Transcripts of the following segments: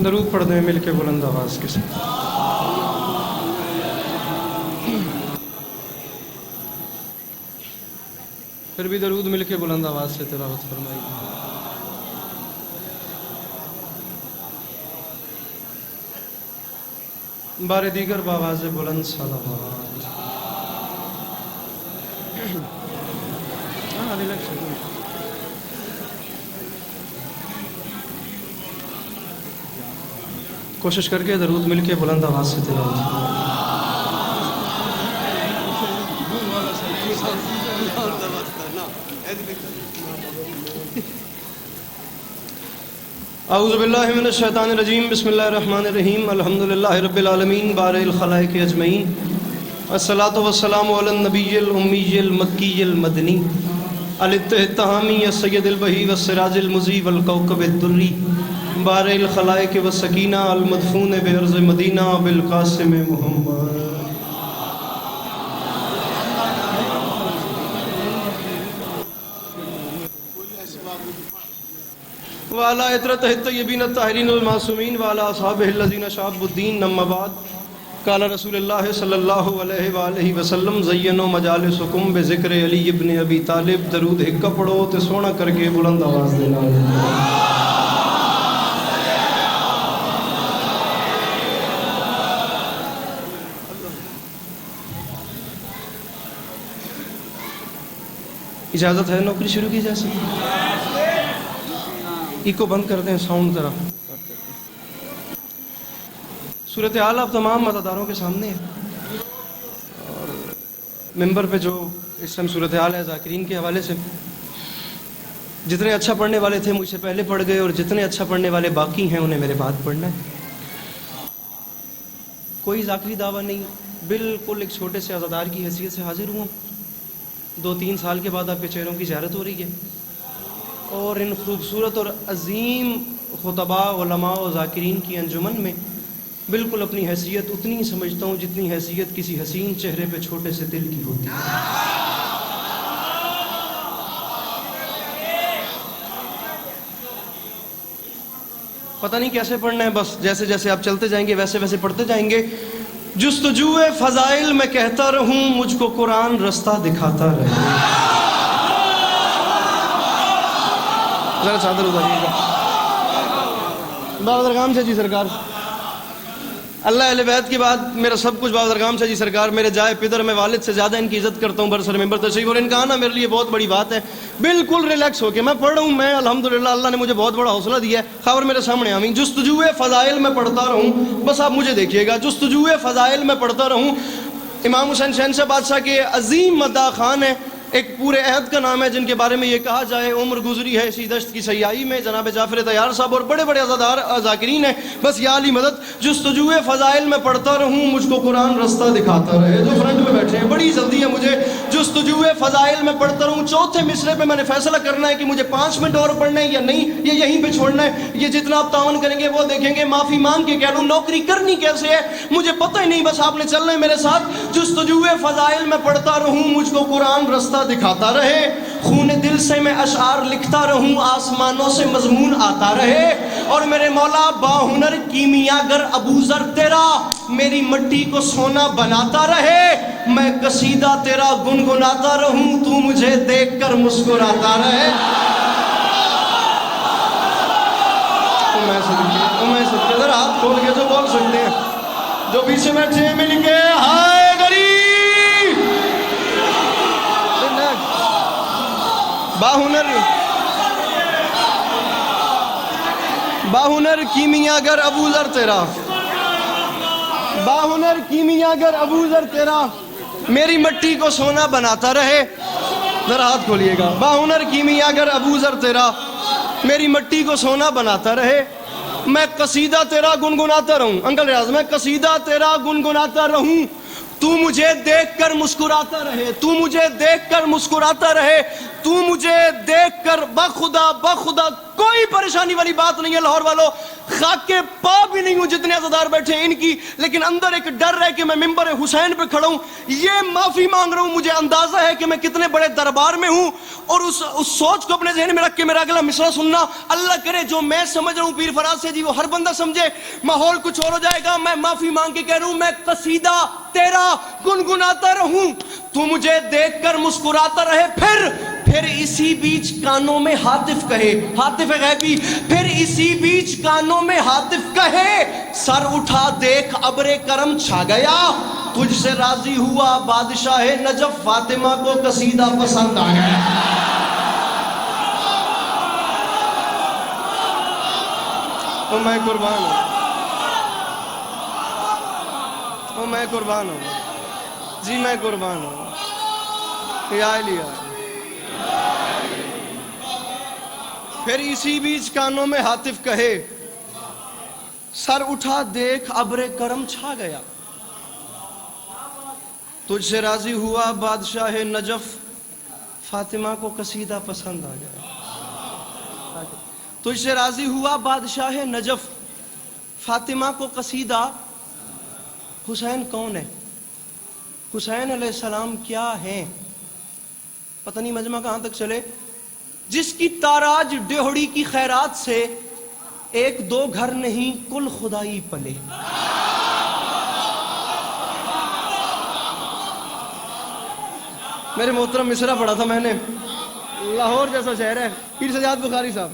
درود پڑھتے ہیں مل کے بلند آواز کے ساتھ۔ پھر بھی درود مل کے بلند آواز سے تلاوت فرمائی۔ بار دیگر بآواز بلند صلوات۔ کوشش کر کے درود مل کے بلند آواز سے تلاوت۔ اعوذ باللہ من الشیطان الرجیم، بسم اللہ الرحمن الرحیم، الحمدللہ رب العالمین، بارئ الخلائق اجمعین، الصلاۃ والسلام علی النبی الامی المکی المدنی الاتحامی السید البہی والسراج المضیء والکوکب الدری، بارئ الخلائق والسکینہ المدفون بارض مدینہ بالقاسم محمد۔ وعلى عطرتہ الطیبین الطاہرین المعصومین وعلى اصحابہ الذین شابوا الدین، اما بعد، قال رسول اللہ صلی اللہ علیہ وآلہ وسلم، زینوا مجالسکم بذکر علی ابن ابی طالب۔ درود ہکا پڑھو تے سونا کر کے بلند آواز دینا۔ اجازت ہے نوکری شروع کی جا سکتی؟ ایکو بند کر دیں، ساؤنڈ ذرا۔ صورتحال اب تمام مزاداروں کے سامنے ہے، اور ممبر پہ جو اس ٹائم صورتحال ہے ذاکرین کے حوالے سے، جتنے اچھا پڑھنے والے تھے مجھ سے پہلے پڑھ گئے، اور جتنے اچھا پڑھنے والے باقی ہیں انہیں میرے بعد پڑھنا ہے۔ کوئی ذاکری دعویٰ نہیں، بالکل ایک چھوٹے سے عزادار کی حیثیت سے حاضر ہوں۔ 2-3 سال کے بعد آپ کے چہروں کی زیارت ہو رہی ہے، اور ان خوبصورت اور عظیم خطباء، علماء و ذاکرین کی انجمن میں بالکل اپنی حیثیت اتنی ہی سمجھتا ہوں جتنی حیثیت کسی حسین چہرے پہ چھوٹے سے دل کی ہوتی ہے۔ پتہ نہیں کیسے پڑھنا ہے، بس جیسے جیسے آپ چلتے جائیں گے ویسے ویسے پڑھتے جائیں گے۔ جستجوئے فضائل میں کہتا رہوں، مجھ کو قرآن رستہ دکھاتا رہے۔ ذرا چادر اتاریے گا بابا درگام سے جی سرکار۔ اللہ اہل بیت کے بعد میرا سب کچھ بابا درگام سے جی سرکار، میرے جائے پدر، میں والد سے زیادہ ان کی عزت کرتا ہوں برسر ممبر تشریف، اور ان کا آنا میرے لیے بہت بڑی بات ہے۔ بالکل ریلیکس ہو کے میں پڑھ رہا ہوں، میں الحمدللہ اللہ نے مجھے بہت بڑا حوصلہ دیا ہے۔ خبر میرے سامنے آمین۔ جستجوئے فضائل میں پڑھتا رہوں، بس آپ مجھے دیکھیے گا، جستجوئے فضائل میں پڑھتا رہوں۔ امام حسین شہنشاہ بادشاہ کے عظیم مداح خان ہیں، ایک پورے عہد کا نام ہے جن کے بارے میں یہ کہا جائے عمر گزری ہے اسی دشت کی سیائی میں، جناب جعفر طیار صاحب، اور بڑے بڑے عزادار ذاکرین ہیں۔ بس یا علی مدد، جستجوئے فضائل میں پڑھتا رہوں، مجھ کو قرآن رستہ دکھاتا رہے۔ جو فرنٹ میں بیٹھے ہیں، بڑی جلدی ہے مجھے، جستجوئے فضائل میں پڑھتا رہوں۔ چوتھے مصرے پہ میں نے فیصلہ کرنا ہے کہ مجھے 5 منٹ اور پڑھنا ہے یا نہیں، یہ یہیں پہ چھوڑنا ہے۔ یہ جتنا آپ تعاون کریں گے وہ دیکھیں گے، معافی مانگ کے کہہ لوں نوکری کرنی کیسے ہے مجھے پتہ ہی نہیں، بس آپ نے چلنا ہے میرے ساتھ۔ جستجوئے فضائل میں پڑھتا رہوں، مجھ کو قرآن رستہ دکھاتا رہے۔ خون دل سے میں اشعار لکھتا رہوں، آسمانوں سے مضمون آتا رہے۔ اور میرے مولا باہنر کیمیاگر ابوذر تیرا، میری مٹی کو سونا بناتا رہے۔ میں قصیدہ تیرا گنگناتا رہوں، تو مجھے دیکھ کر مسکراتا رہے۔ میں سب کے ذرا ہاتھ کھول کے جو بول سکتے ہیں، جو پیچھے بیٹھے ہیں مل کے ہائے غریب۔ باہنر کیمیاگر ابوذر تیرا، باہنر کیمیاگر ابوذر تیرا، میری مٹی کو سونا بناتا رہے۔ ذرا ہاتھ کھولیے گا۔ باہنر کیمیاگر ابوذر تیرا، میری مٹی کو سونا بناتا رہے۔ میں قصیدہ تیرا گنگناتا رہوں، انکل ریاض، میں قصیدہ تیرا گنگناتا رہوں، تو مجھے دیکھ کر مسکراتا رہے، تو مجھے دیکھ کر مسکراتا رہے، تو مجھے دیکھ کر، بخدا بخدا کوئی پریشانی والی بات نہیں ہے لاہور والوں، خاک کے پا بھی نہیں ہوں جتنے عزادار بیٹھے ہیں ان کی، لیکن اندر ایک ڈر ہے کہ میں ممبر حسین پہ کھڑا ہوں، یہ معافی مانگ رہا ہوں، مجھے اندازہ ہے کہ میں کتنے بڑے دربار میں ہوں، اور اس سوچ کو اپنے ذہن میں رکھ کے میرا اگلا مصرع سننا، اللہ کرے جو میں سمجھ رہا ہوں پیر فراز سے جی وہ ہر بندہ سمجھے، ماحول کچھ اور ہو جائے گا، میں معافی مانگ کے کہہ رہا ہوں میں قصیدہ تیرا گنگناتا رہوں، تو مجھے دیکھ کر مسکراتا رہے، پھر اسی بیچ کانوں میں ہاتف کہے، ہاتف غیبی، پھر اسی بیچ کانوں میں ہاتف کہے، سر اٹھا دیکھ ابر کرم چھا گیا، تجھ سے راضی ہوا بادشاہ نجف، فاطمہ کو قصیدہ پسند آ گیا۔ تو میں قربان ہوں، تو میں قربان ہوں، جی میں قربان ہوں، یا علی۔ پھر اسی بیچ کانوں میں ہاتف کہے، سر اٹھا دیکھ ابر کرم چھا گیا، تجھ سے راضی ہوا بادشاہ نجف، فاطمہ کو قصیدہ پسند آ گیا۔ تجھ سے راضی ہوا بادشاہ نجف، فاطمہ کو قصیدہ۔ حسین کون ہے؟ حسین علیہ السلام کیا ہیں؟ پتہ نہیں مجمع کہاں تک چلے۔ جس کی تاراج ڈیہڑی کی خیرات سے ایک دو گھر نہیں کل خدائی پلے۔ میرے محترم مصرع پڑھا تھا میں نے، لاہور جیسا شہر ہے، پیر سجاد بخاری صاحب،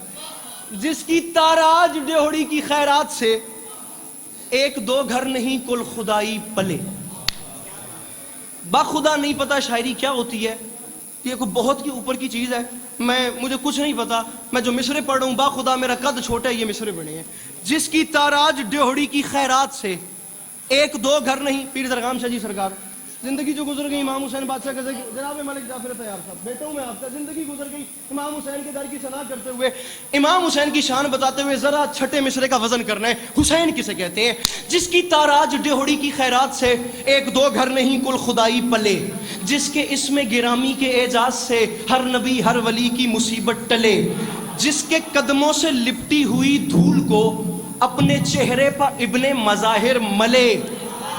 جس کی تاراج ڈیہڑی کی خیرات سے ایک دو گھر نہیں کل خدائی پلے۔ باخدا نہیں پتا شاعری کیا ہوتی ہے، یہ کوئی بہت کی اوپر کی چیز ہے، مجھے کچھ نہیں پتا، میں جو مصرے پڑھ رہا ہوں باخدا میرا قد چھوٹا ہے، یہ مصرے بنے ہیں۔ جس کی تاراج ڈیہڑی کی خیرات سے ایک دو گھر نہیں، پیر درغام شاہ جی سرکار، زندگی جو گزر گئی امام حسین بادشاہ کے جناب ملک جعفر طیار صاحب، بیٹا ہوں میں آپ کا، زندگی گزر گئی امام حسین کے در کی ثنا کرتے ہوئے، امام حسین کی شان بتاتے ہوئے ذرا چھٹے مصرے کا وزن کرنا ہے۔ حسین کسے کہتے ہیں؟ جس کی تاراج ڈیہڑی کی خیرات سے ایک دو گھر نہیں کل خدائی پلے، جس کے اسم گرامی کے اعجاز سے ہر نبی ہر ولی کی مصیبت ٹلے، جس کے قدموں سے لپٹی ہوئی دھول کو اپنے چہرے پر ابن مظاہر ملے،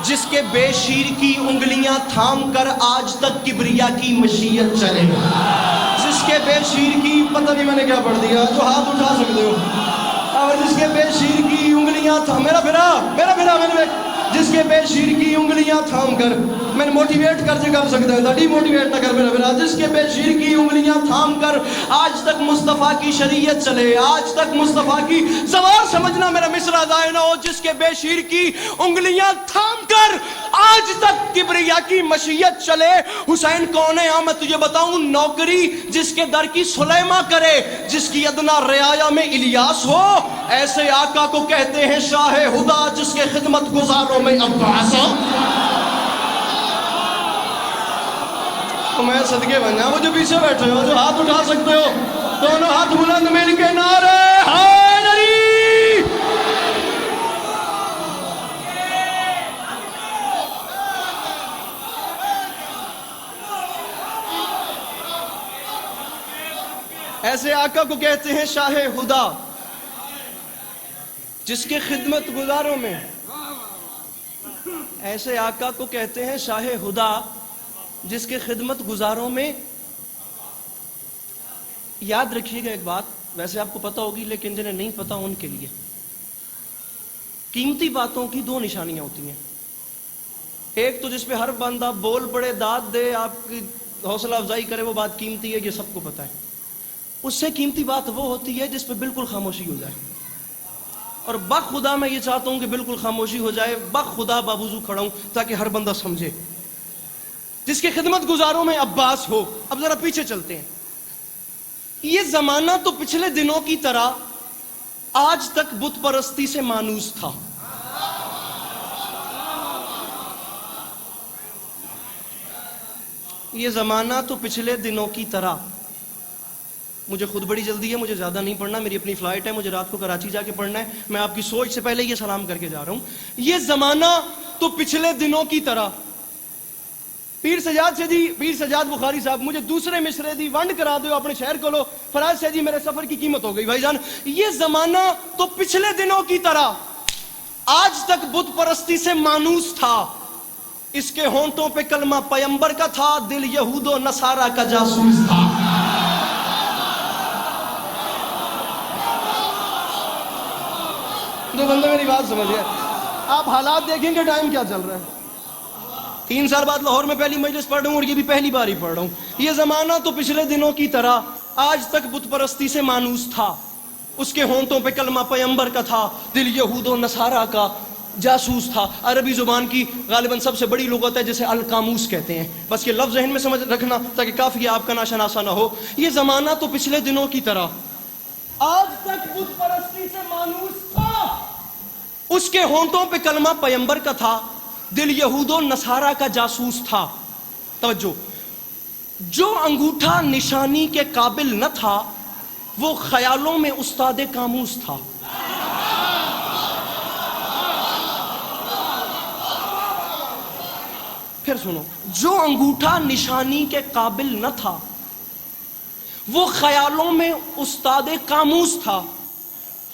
جس کے بے شیر کی انگلیاں تھام کر آج تک کبریا کی مشیت چلے، جس کے بے شیر کی، پتہ نہیں میں نے کیا پڑھ دیا، جو ہاتھ اٹھا سکتے ہو، اور جس کے بے شیر کی انگلیاں تھام، میرا بھرا میں نے، جس کے بے شیر کی انگلیاں تھام کر، میں نے موٹیویٹ کر سکتا ہے، ڈی موٹیویٹ نہ کر میرا بھرا، جس کے بے شیر کی انگلیاں تھام کر آج تک مصطفیٰ کی شریعت چلے، آج تک مصطفیٰ کی زوال سمجھنا میرا مصرع ضائع نہ ہو، جس کے بے شیر کی انگلیاں تھام کر آج تک کبریا کی مشیت چلے۔ حسین کون ہے؟ میں تجھے بتاؤں، نوکری جس کے در کی سلیمہ کرے، جس کی ادنا رعایا میں الیاس ہو، ایسے آقا کو کہتے ہیں شاہ ہدا، جس کے خدمت گزاروں میں عباس ہو۔ تو میں صدقے بن جاؤں، وہ جو پیچھے بیٹھے ہو، جو ہاتھ اٹھا سکتے ہو، دونوں ہاتھ بلند مل کے نعرے حیدری۔ ایسے آقا کو کہتے ہیں شاہ ہدا، جس کے خدمت گزاروں میں، ایسے آقا کو کہتے ہیں شاہ ہدا، جس کے خدمت گزاروں میں۔ یاد رکھیے گا ایک بات، ویسے آپ کو پتہ ہوگی لیکن جنہیں نہیں پتہ ان کے لیے، قیمتی باتوں کی دو نشانیاں ہوتی ہیں، ایک تو جس پہ ہر بندہ بول پڑے، داد دے، آپ کی حوصلہ افزائی کرے، وہ بات قیمتی ہے، یہ سب کو پتہ ہے۔ اس سے قیمتی بات وہ ہوتی ہے جس پہ بالکل خاموشی ہو جائے، اور بخدا میں یہ چاہتا ہوں کہ بالکل خاموشی ہو جائے، بخدا بابوزو کھڑا ہوں تاکہ ہر بندہ سمجھے، جس کے خدمت گزاروں میں عباس ہو۔ اب ذرا پیچھے چلتے ہیں، یہ زمانہ تو پچھلے دنوں کی طرح آج تک بت پرستی سے مانوس تھا، یہ زمانہ تو پچھلے دنوں کی طرح، مجھے خود بڑی جلدی ہے، مجھے زیادہ نہیں پڑھنا، میری اپنی فلائٹ ہے، مجھے رات کو کراچی جا کے پڑھنا ہے، میں آپ کی سوچ سے پہلے یہ سلام کر کے جا رہا ہوں۔ یہ زمانہ تو پچھلے دنوں کی طرح، پیر سجاد بخاری صاحب مجھے دوسرے مصرے دی ونڈ کرا دو اپنے شہر کو لو. فراز سے جی میرے سفر کی قیمت ہو گئی. بھائی جان یہ زمانہ تو پچھلے دنوں کی طرح آج تک بت پرستی سے مانوس تھا. اس کے ہونٹوں پہ کلمہ پیمبر کا تھا, دل یہود و نصارہ کا جاسوس تھا. دو بندے میری بات سمجھ گئے. آپ حالات دیکھیں کہ ٹائم کیا چل رہا ہے. 3 سال بعد لاہور میں پہلی مجلس پڑھ رہا ہوں اور یہ بھی پہلی بار ہی پڑھ رہا ہوں. یہ زمانہ تو پچھلے دنوں کی طرح آج تک بت پرستی سے مانوس تھا. اس کے ہونٹوں پہ کلمہ پیمبر کا تھا, دل یہود و نصارہ کا جاسوس تھا. عربی زبان کی غالباً سب سے بڑی لغت ہے جسے القاموس کہتے ہیں. بس یہ لفظ ذہن میں سمجھ رکھنا تاکہ کافی آپ کا ناشناسا نہ ہو. یہ زمانہ تو پچھلے دنوں کی طرح آج تک بت پرستی سے مانوس تھا. اس کے ہونٹوں پہ کلمہ پیمبر کا تھا, دل یہود و نصارہ کا جاسوس تھا. توجہ, جو انگوٹھا نشانی کے قابل نہ تھا وہ خیالوں میں استاد قاموس تھا. پھر سنو, جو انگوٹھا نشانی کے قابل نہ تھا وہ خیالوں میں استاد قاموس تھا.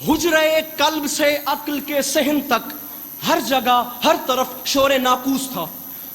حجرے قلب سے عقل کے صحن تک ہر جگہ ہر طرف شور ناقوس تھا.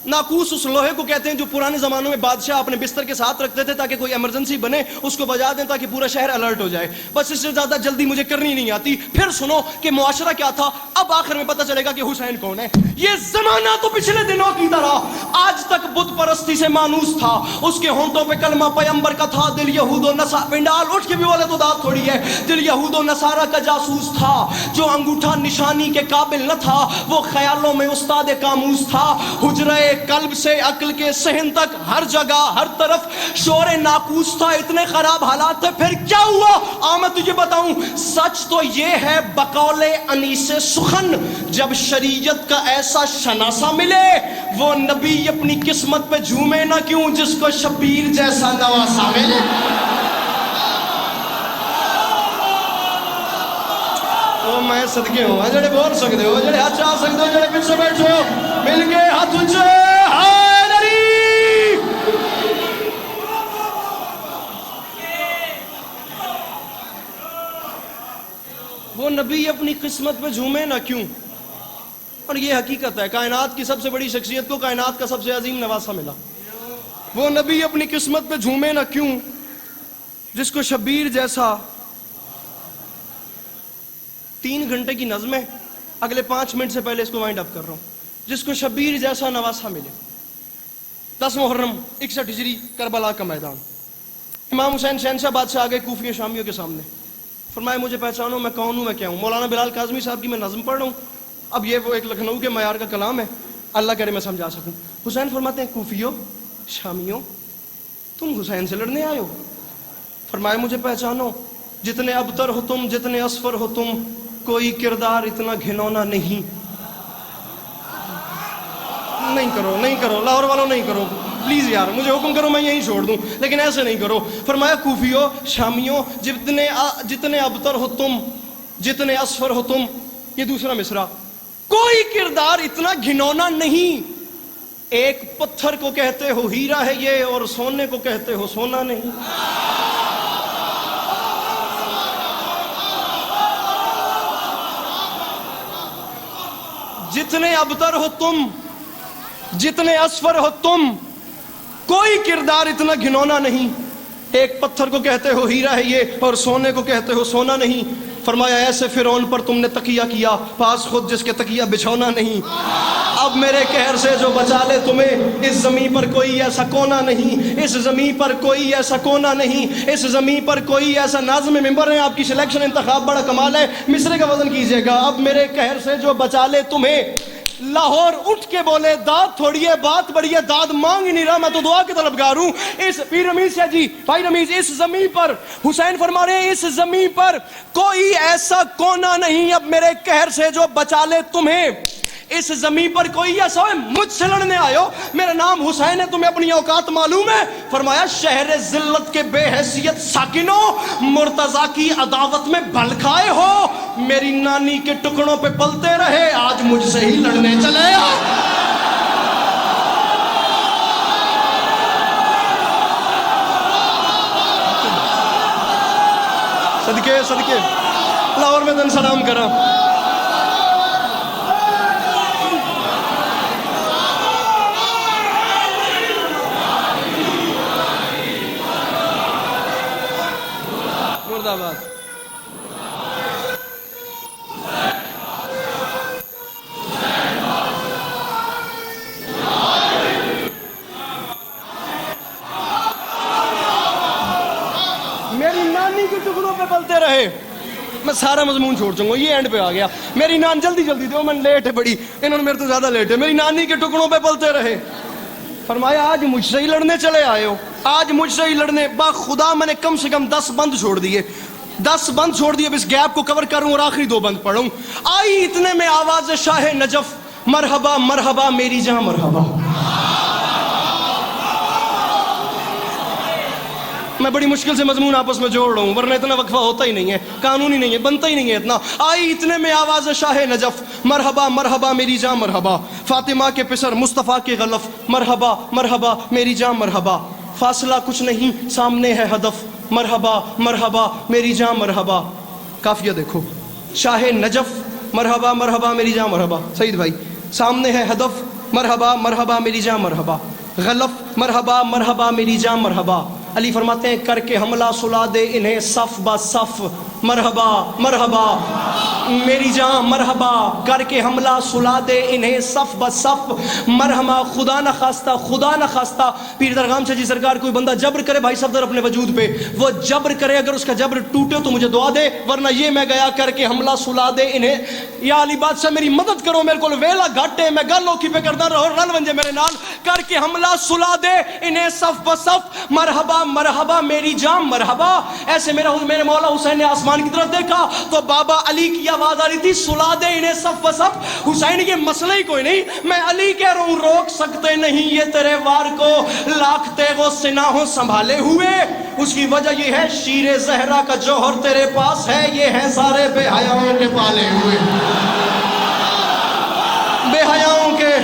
ناقوس اس لوہے کو کہتے ہیں جو پرانے زمانوں میں بادشاہ اپنے بستر کے ساتھ رکھتے تھے تاکہ کوئی ایمرجنسی بنے اس کو بجا دیں تاکہ پورا شہر الرٹ ہو جائے. بس اس سے زیادہ جلدی مجھے کرنی نہیں آتی. پھر سنو کہ معاشرہ کیا تھا. اب آخر میں پتہ چلے گا کہ حسین کون ہے. یہ زمانہ تو پچھلے دنوں کی طرح آج تک بت پرستی سے مانوس تھا. اس کے ہونٹوں پہ کلمہ پیمبر کا تھا, دل یہود و نصارہ. پنڈال اٹھ کے بھی بولے تو داد تھوڑی ہے. دل یہود و نصارہ کا جاسوس تھا. جو انگوٹھا نشانی کے قابل نہ تھا وہ خیالوں میں استاد قاموس تھا. حجرے قلب سے عقل کے صحن تک ہر جگہ ہر طرف شور ناقوس تھا. اتنے خراب حالات تھے. پھر کیا ہوا میں تجھے بتاؤں. سچ تو یہ ہے بقول انیس سخن, جب شریعت کا ایسا شناسا ملے وہ نبی اپنی قسمت پہ جھومے نہ کیوں جس کو شبیر جیسا نواسا ملے. او میں صدقے ہوں جڑے بول سکتے ہو, جڑے ہاتھ چاہ سکتے ہو, جڑے پیچھے بیٹھو مل کے ہاتھ اونچے. وہ نبی اپنی قسمت پہ جھومے نہ کیوں. اور یہ حقیقت ہے, کائنات کی سب سے بڑی شخصیت کو کائنات کا سب سے عظیم نواسا ملا. وہ نبی اپنی قسمت پہ جھومے نہ کیوں جس کو شبیر جیسا. 3 گھنٹے کی نظم ہے, اگلے 5 منٹ سے پہلے اس کو وائنڈ اپ کر رہا ہوں. جس کو شبیر جیسا نواسا ملے. 10 محرم 61 ہجری کربلا کا میدان. امام حسین شہنشاہ بادشاہ آگے کوفیوں شامیوں کے سامنے. فرمائے مجھے پہچانو میں کون ہوں, میں کیا ہوں. مولانا بلال کاظمی صاحب کی میں نظم پڑھ رہا ہوں. اب یہ وہ ایک لکھنؤ کے معیار کا کلام ہے, اللہ کرے میں سمجھا سکوں. حسین فرماتے ہیں کوفیوں شامیوں تم حسین سے لڑنے آئے ہو. فرمائے مجھے پہچانو, جتنے ابتر ہو تم جتنے اسفر ہو تم, کوئی کردار اتنا گھنونا نہیں. نہیں کرو لاہور والوں, نہیں کرو پلیز یار, مجھے حکم کرو میں یہیں چھوڑ دوں, لیکن ایسے نہیں کرو. فرمایا کوفیوں شامیوں جتنے ابتر ہو تم جتنے اسفر ہو تم. یہ دوسرا مصرع, کوئی کردار اتنا گھنونا نہیں. ایک پتھر کو کہتے ہو ہیرا ہے یہ, اور سونے کو کہتے ہو سونا نہیں. جتنے ابتر ہو تم جتنے اسفر ہو تم, کوئی کردار اتنا گھنونا نہیں. ایک پتھر کو کہتے ہو ہیرا ہے یہ, اور سونے کو کہتے ہو سونا نہیں. فرمایا ایسے فرعون پر تم نے تکیہ کیا, پاس خود جس کے تکیہ بچھونا نہیں. اب میرے قہر سے جو بچا لے تمہیں, اس زمین پر کوئی ایسا کونا نہیں. اس زمین پر کوئی ایسا کونا نہیں. اس زمین پر کوئی ایسا. ناظم ممبر ہیں, آپ کی سلیکشن انتخاب بڑا کمال ہے, مصرے کا وزن کیجئے گا. اب میرے قہر سے جو بچا لے تمہیں. لاہور اٹھ کے بولے داد تھوڑی ہے بات بڑی ہے, داد مانگ ہی نہیں رہا, میں تو دعا کے طلبگار ہوں. اس پیر رمیز سے جی بھائی رمیز, اس زمین پر حسین فرما رہے ہیں, اس زمین پر کوئی ایسا کونا نہیں اب میرے قہر سے جو بچا لے تمہیں. اس زمین پر کوئی ایسا ہے, مجھ سے لڑنے آئے ہو, میرا نام حسین ہے, تمہیں اپنی اوقات معلوم ہے. فرمایا شہر ذلت کے بے حیثیت ساکنوں, مرتضی کی عداوت میں بھل کھائے ہو. میری نانی کے ٹکڑوں پہ پلتے رہے, آج مجھ سے ہی لڑنے چلے. صدقے صدقے لاہور میں دن سلام کرا مرد آباد میری نانی کے ٹکڑوں پہ پلتے رہے. میں سارا مضمون چھوڑ چاہوں گا, یہ اینڈ پہ آ گیا. میری نان جلدی جلدی دو, میں لیٹ ہے بڑی, انہوں نے میرے تو زیادہ لیٹ ہے. میری نانی کے ٹکڑوں پہ پلتے رہے. فرمایا آج مجھ سے ہی لڑنے چلے آئے ہو, آج مجھ سے ہی لڑنے. با خدا میں نے کم سے کم 10 بند چھوڑ دیے, 10 بند چھوڑ دیے. اب اس گیپ کو کور کروں اور آخری 2 بند پڑھوں. آئی اتنے میں آواز شاہ نجف, مرحبا مرحبا میری جاں مرحبا. میں بڑی مشکل سے مضمون آپس میں جوڑ رہا ہوں, ورنہ اتنا وقفہ ہوتا ہی نہیں ہے, قانونی نہیں ہے, بنتا ہی نہیں ہے اتنا. آئی اتنے میں آواز شاہ نجف, مرحبا مرحبا میری جاں مرحبا. فاطمہ کے پسر مصطفیٰ کے غلف, مرحبا مرحبا میری جاں مرحبا. فاصلہ کچھ نہیں سامنے ہے ہدف, مرحبا مرحبا میری جاں مرحبا. قافیہ دیکھو, شاہ نجف مرحبا مرحبا میری جاں مرحبا. سعید بھائی, سامنے ہے ہدف, مرحبا مرحبا میری جاں مرحبا. غلف, مرحبا مرحبا میری جاں مرحبا. علی فرماتے ہیں کر کے حملہ سلا دے انہیں صف با صف, مرحبا مرحبا میری جاں مرحبا. کر کے حملہ سلا دے انہیں صف با صف, مرحبا. خدا نہ خواستہ, خدا نہ خواستہ پیر درغام شاہ جی سرکار کوئی بندہ جبر کرے بھائی صفدر اپنے وجود پہ, وہ جبر کرے, اگر اس کا جبر ٹوٹے تو مجھے دعا دے, ورنہ یہ میں گیا کر کے حملہ سلا دے انہیں. یا علی بادشاہ میری مدد کرو, میرے کو ویلا گھاٹے, میں گل اوکھی پہ کردہ رہو, رل ونجے میرے نال. کر کے حملہ سلا دے انہیں صف با صف, مرحبا مرحبا میری جاں مرحبا. ایسے میرے مولا حسین نے آسمان کی طرف دیکھا تو بابا علی کی آواز آ رہی تھی, سلا دے انہیں صف و صف. حسین یہ مسئلہ ہی کوئی نہیں, میں علی کہہ رہا ہوں روک سکتے نہیں یہ تیرے وار کو, لاکھ تیغ سناہوں سنبھالے ہوئے. اس کی وجہ یہ ہے شیر زہرا کا جوہر تیرے پاس ہے, یہ ہے سارے بے حیاؤں کے پالے ہوئے. بے حیاؤں کے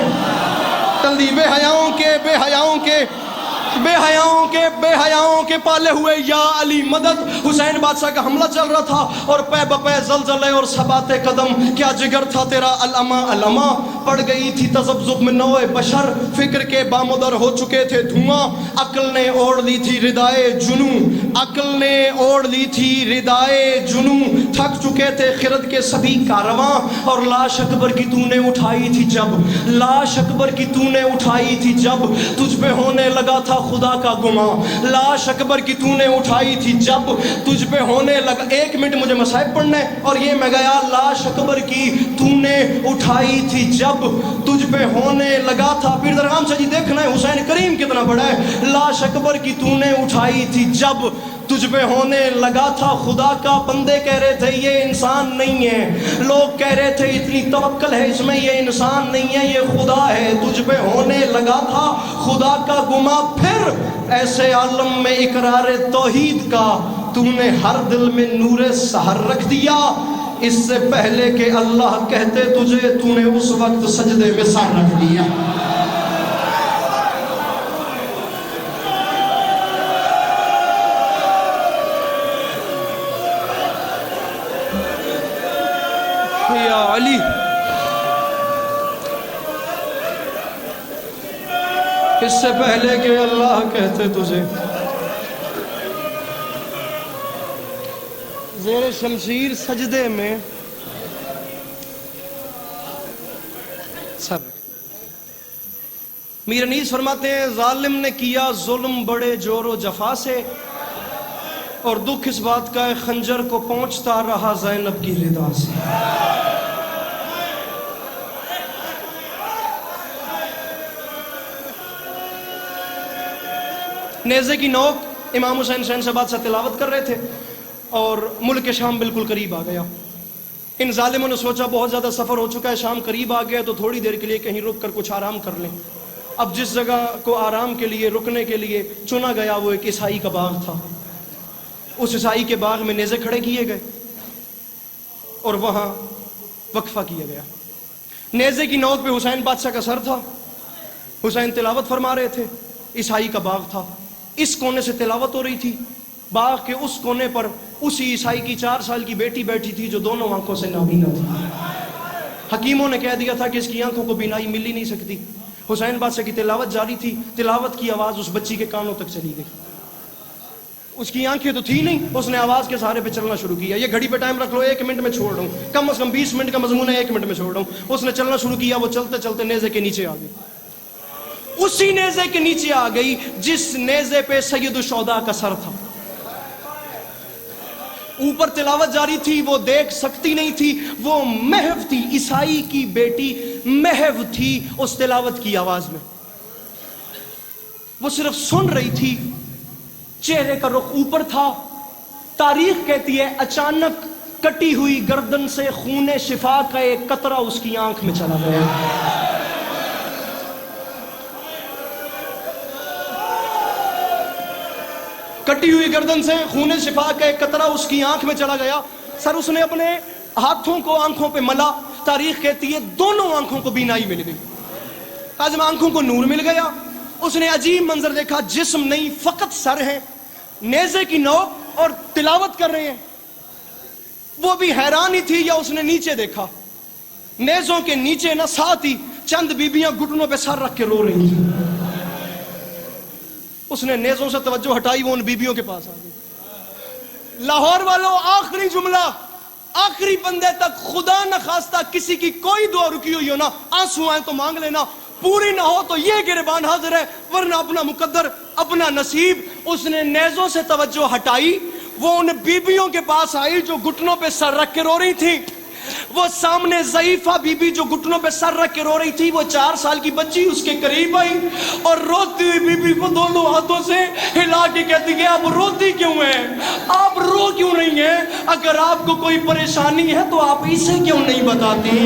تلدی, بے حیاؤں کے, بے حیاؤں کے, بے حیاؤں کے, بے حیاؤں کے پالے ہوئے. یا علی مدد. حسین بادشاہ کا حملہ چل رہا تھا اور پے بپے زلزلے اور ثبات قدم, کیا جگر تھا تیرا علما علما. پڑ گئی تھی تذبذب میں نوع بشر, فکر کے بامدر ہو چکے تھے دھواں. عقل نے اوڑھ لی تھی ردائے جنوں, عقل نے اوڑھ لی تھی ردائے جنوں. تھک چکے تھے خرد کے سبھی کارواں, اور لاش اکبر کی تو نے اٹھائی تھی جب, لاش اکبر کی تو نے اٹھائی تھی جب, تجھ پہ ہونے لگا تھا خدا کا گماں. لاش اکبر کی تو نے اٹھائی تھی جب, تجھ پہ ہونے لگا. 1 منٹ مجھے مصائب پڑھنے اور یہ میں گیا. لاش اکبر کی تو نے اٹھائی تھی جب, تجھ پہ ہونے لگا تھا. پیر درغام شاہ جی دیکھنا ہے حسین کریم کتنا بڑا ہے. لاش اکبر کی تو نے اٹھائی تھی جب, تجھ پہ ہونے لگا تھا خدا کا. بندے کہہ رہے تھے یہ انسان نہیں ہے, لوگ کہہ رہے تھے اتنی توکل ہے اس میں, یہ انسان نہیں ہے یہ خدا ہے. تجھ پہ ہونے لگا تھا خدا کا گما, پھر ایسے عالم میں اقرار توحید کا تو نے ہر دل میں نور سحر رکھ دیا. اس سے پہلے کہ اللہ کہتے تجھے تو نے اس وقت سجدے میں سر رکھ دیا. یا علی, اس سے پہلے کہ اللہ کہتے تجھے زیر شمشیر سجدے میں سر. میر انیس فرماتے ہیں ظالم نے کیا ظلم بڑے جور و جفا سے, اور دکھ اس بات کا خنجر کو پہنچتا رہا زینب کی رضا سے. نیزے کی نوک امام حسین شہنشاہ بادشاہ تلاوت کر رہے تھے اور ملک شام بالکل قریب آ گیا. ان ظالموں نے سوچا بہت زیادہ سفر ہو چکا ہے, شام قریب آ گیا تو تھوڑی دیر کے لیے کہیں رک کر کچھ آرام کر لیں. اب جس جگہ کو آرام کے لیے رکنے کے لیے چنا گیا وہ ایک عیسائی کا باغ تھا. اس عیسائی کے باغ میں نیزے کھڑے کیے گئے اور وہاں وقفہ کیا گیا. نیزے کی نوک پہ حسین بادشاہ کا سر تھا, حسین تلاوت فرما رہے تھے, عیسائی کا باغ تھا, اس کونے سے تلاوت ہو رہی تھی, باغ کے اس کونے پر اسی عیسائی کی 4 سال کی بیٹی بیٹھی تھی جو دونوں آنکھوں سے نابینا تھی. حکیموں نے کہہ دیا تھا کہ اس کی آنکھوں کو بینائی مل ہی نہیں سکتی. حسین بادشاہ کی تلاوت جاری تھی, تلاوت کی آواز اس بچی کے کانوں تک چلی گئی. اس کی آنکھیں تو تھی نہیں, اس نے آواز کے سہارے پہ چلنا شروع کیا. یہ گھڑی پہ ٹائم رکھ لو, 1 منٹ میں چھوڑ رہا ہوں, کم از کم 20 منٹ کا مضمون ہے, 1 منٹ میں چھوڑ رہا ہوں. اس نے چلنا شروع کیا, وہ چلتے چلتے نیزے کے نیچے آ گئی. اسی نیزے کے نیچے آ گئی جس نیزے پہ سید الشہداء کا سر تھا. اوپر تلاوت جاری تھی, وہ دیکھ سکتی نہیں تھی, وہ محو تھی, عیسائی کی بیٹی محو تھی اس تلاوت کی آواز میں. وہ صرف سن رہی تھی, چہرے کا رخ اوپر تھا. تاریخ کہتی ہے اچانک کٹی ہوئی گردن سے خون شفا کا ایک قطرہ اس کی آنکھ میں چلا گیا. کٹی ہوئی گردن سے خون شفا کا ایک قطرہ اس کی آنکھ میں چلا گیا. سر اس نے اپنے ہاتھوں کو آنکھوں پہ ملا. تاریخ کہتی ہے دونوں آنکھوں کو بینائی مل گئی. آج آنکھوں کو نور مل گیا. اس نے عجیب منظر دیکھا, جسم نہیں فقط سر ہے, نیزے کی نوک اور تلاوت کر رہے ہیں. وہ بھی حیران ہی تھی, یا اس نے نیچے دیکھا, نیزوں کے نیچے نہ ساتھ ہی چند بیبیاں گھٹنوں پہ سر رکھ کے رو رہی تھی. اس نے نیزوں سے توجہ ہٹائی, وہ ان بیبیوں کے پاس آ گئی. لاہور والوں, آخری جملہ, آخری بندے تک خدا نہ خواستہ کسی کی کوئی دعا رکی ہوئی ہو نا, آنسو آئیں تو مانگ لینا, پوری نہ ہو تو یہ گریبان حاضر ہے, ورنہ اپنا مقدر اپنا نصیب. اس نے نیزوں سے توجہ ہٹائی, وہ ان بیبیوں کے پاس آئی جو گھٹنوں پہ سر رکھ کے رو رہی تھی. وہ سامنے ضعیفہ بی بی جو گھٹنوں پہ سر رکھ کے رو رہی تھی, وہ 4 سال کی بچی اس کے قریب آئی اور روتی ہوئی بی بی کو دونوں ہاتھوں سے ہلا کے کہتی ہے آپ روتی کیوں ہیں, آپ رو کیوں نہیں ہیں, اگر آپ کو کوئی پریشانی ہے تو آپ اسے کیوں نہیں بتاتی,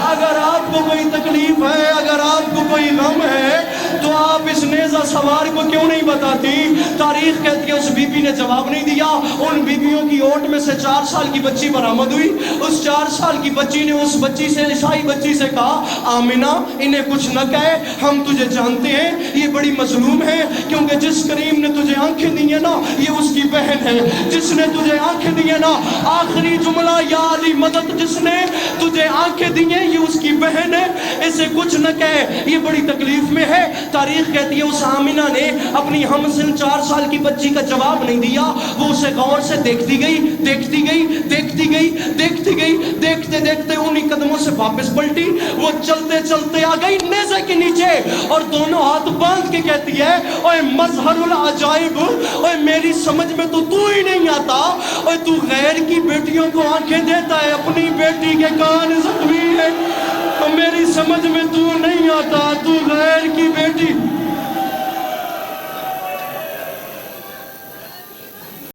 اگر آپ کو کوئی تکلیف ہے, اگر آپ کو کوئی غم ہے تو آپ اس نیزہ سوار کو کیوں نہیں بتاتی. تاریخ کہتی ہے اس بی بی نے جواب نہیں دیا. ان بیبیوں کی اوٹ میں سے 4 سال کی بچی برآمد ہوئی. اس 4 سال کی بچی نے اس بچی سے, عیسائی بچی سے کہا, آمنہ انہیں کچھ نہ کہے, ہم تجھے جانتے ہیں, یہ بڑی مظلوم ہے, کیونکہ جس کریم نے تجھے آنکھیں دی ہیں نا یہ اس کی بہن ہے, جس نے تجھے آنکھیں دی ہیں نا, آخری جملہ یا علی مدد, جس نے تجھے آنکھیں دی ہیں یہ اس کی بہن ہے, اسے کچھ نہ کہے, یہ بڑی تکلیف میں ہے. تاریخ کہتی ہے اس آمنہ نے اپنی ہم سن 4 سال کی بچی کا جواب نہیں دیا. وہ اسے غور سے دیکھتی گئی, دیکھتی گئی, دیکھتی گئی, دیکھتی گئی, دیکھتے دیکھتے انہی قدموں سے واپس پلٹی. وہ چلتے چلتے آ گئی نیزے کے نیچے اور دونوں ہاتھ باندھ کے کہتی ہے, اوے مظہر العجائب, اوے میری سمجھ میں تو ہی نہیں آتا, اوے تو غیر کی بیٹیوں کو آنکھیں دیتا ہے, اپنی بیٹی کے کان زخمی ہے, میری سمجھ میں تو نہیں آتا, تو غیر کی بیٹی